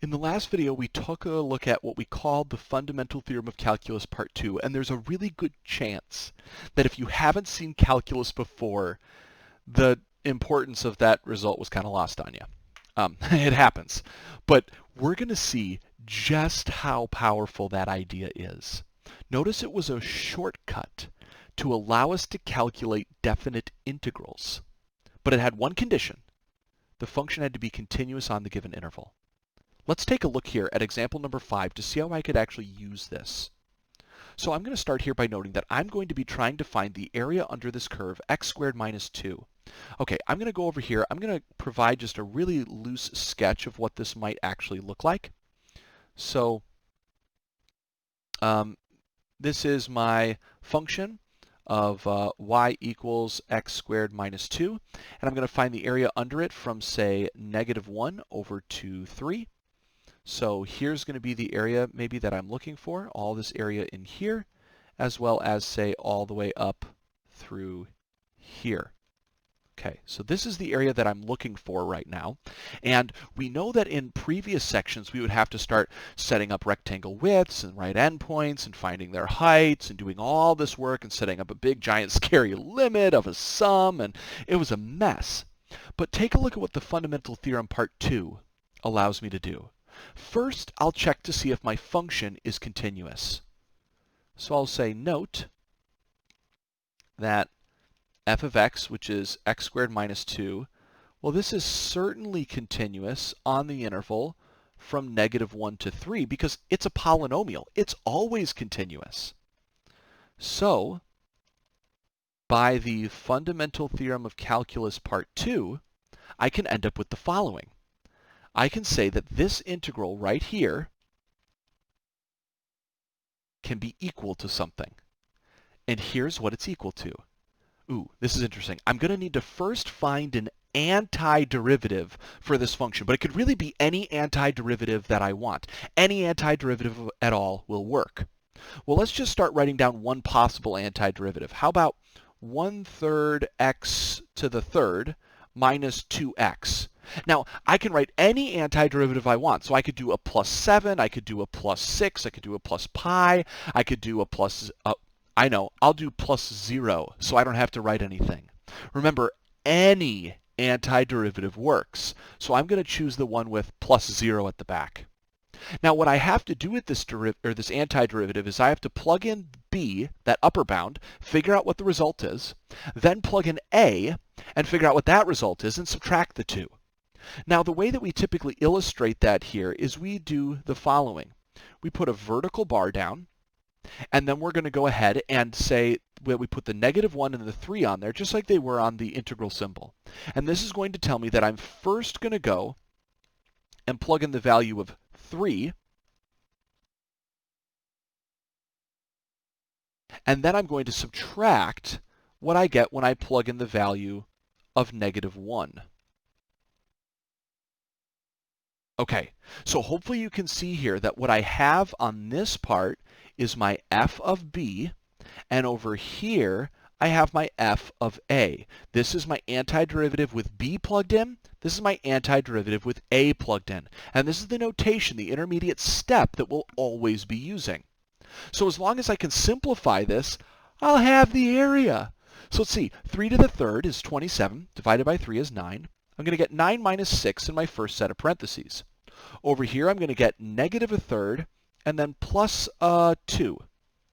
In the last video, we took a look at what we called the fundamental theorem of calculus part 2, and there's a really good chance that if you haven't seen calculus before, the importance of that result was kind of lost on you. It happens. But we're going to see just how powerful that idea is. Notice it was a shortcut to allow us to calculate definite integrals. But it had one condition. The function had to be continuous on the given interval. Let's take a look here at example number 5 to see how I could actually use this. So I'm going to start here by noting that I'm going to be trying to find the area under this curve, x squared minus 2. Okay, I'm going to go over here. I'm going to provide just a really loose sketch of what this might actually look like. So this is my function of y equals x squared minus 2. And I'm going to find the area under it from, say, -1 over 2, 3. So here's going to be the area maybe that I'm looking for, all this area in here, as well as, say, all the way up through here. Okay, so this is the area that I'm looking for right now. And we know that in previous sections we would have to start setting up rectangle widths and right endpoints and finding their heights and doing all this work and setting up a big giant scary limit of a sum, and it was a mess. But take a look at what the fundamental theorem part 2 allows me to do. First, I'll check to see if my function is continuous. So I'll say note that f of x, which is x squared minus 2, well, this is certainly continuous on the interval from -1 to 3 because it's a polynomial. It's always continuous. So, by the fundamental theorem of calculus part 2, I can end up with the following. I can say that this integral right here can be equal to something. And here's what it's equal to. Ooh, this is interesting. I'm going to need to first find an antiderivative for this function, but it could really be any antiderivative that I want. Any antiderivative at all will work. Well, let's just start writing down one possible antiderivative. How about 1/3 x to the third minus 2x? Now, I can write any antiderivative I want. So I could do a +7, I could do a +6, I could do a +pi, I could do a I know, I'll do +0 so I don't have to write anything. Remember, any antiderivative works. So I'm going to choose the one with +0 at the back. Now, what I have to do with this antiderivative is I have to plug in b, that upper bound, figure out what the result is, then plug in a, and figure out what that result is, and subtract the two. Now, the way that we typically illustrate that here is we do the following. We put a vertical bar down, and then we're going to go ahead and say that we put the -1 and the 3 on there, just like they were on the integral symbol. And this is going to tell me that I'm first going to go and plug in the value of 3, and then I'm going to subtract what I get when I plug in the value of -1. Okay, so hopefully you can see here that what I have on this part is my f of b, and over here I have my f of a. This is my antiderivative with b plugged in. This is my antiderivative with a plugged in. And this is the notation, the intermediate step that we'll always be using. So as long as I can simplify this, I'll have the area. So let's see, 3 to the third is 27, divided by 3 is 9. I'm going to get 9 minus 6 in my first set of parentheses. Over here, I'm going to get -1/3 and then plus 2.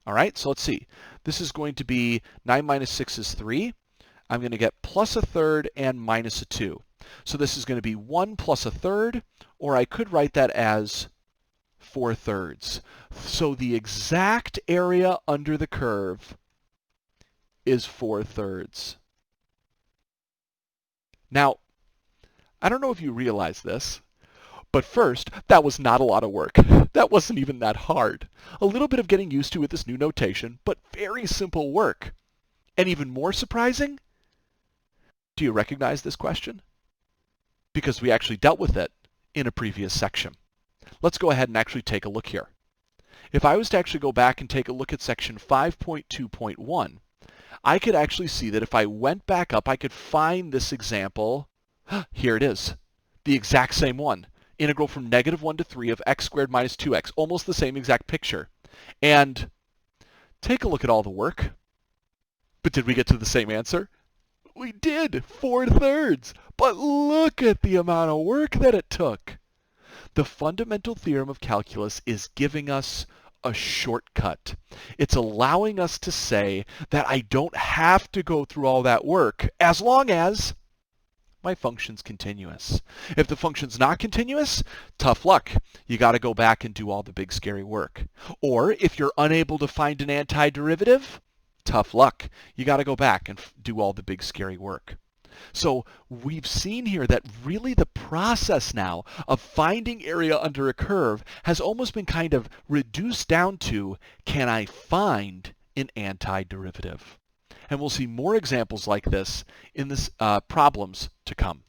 All right, so let's see. This is going to be 9 minus 6 is 3. I'm going to get +1/3 and -2. So this is going to be 1 plus 1/3, or I could write that as 4/3. So the exact area under the curve is 4/3. Now, I don't know if you realize this, but first, that was not a lot of work. That wasn't even that hard. A little bit of getting used to with this new notation, but very simple work. And even more surprising, do you recognize this question? Because we actually dealt with it in a previous section. Let's go ahead and actually take a look here. If I was to actually go back and take a look at section 5.2.1, I could actually see that if I went back up, I could find this example. Here it is, the exact same one. integral from -1 to 3 of x squared minus 2x. Almost the same exact picture. And take a look at all the work. But did we get to the same answer? We did, 4/3. But look at the amount of work that it took. The fundamental theorem of calculus is giving us a shortcut. It's allowing us to say that I don't have to go through all that work as long as my function's continuous. If the function's not continuous, tough luck. You got to go back and do all the big scary work. Or if you're unable to find an antiderivative, tough luck. You got to go back and do all the big scary work. So we've seen here that really the process now of finding area under a curve has almost been kind of reduced down to, can I find an antiderivative? And we'll see more examples like this in this problems to come.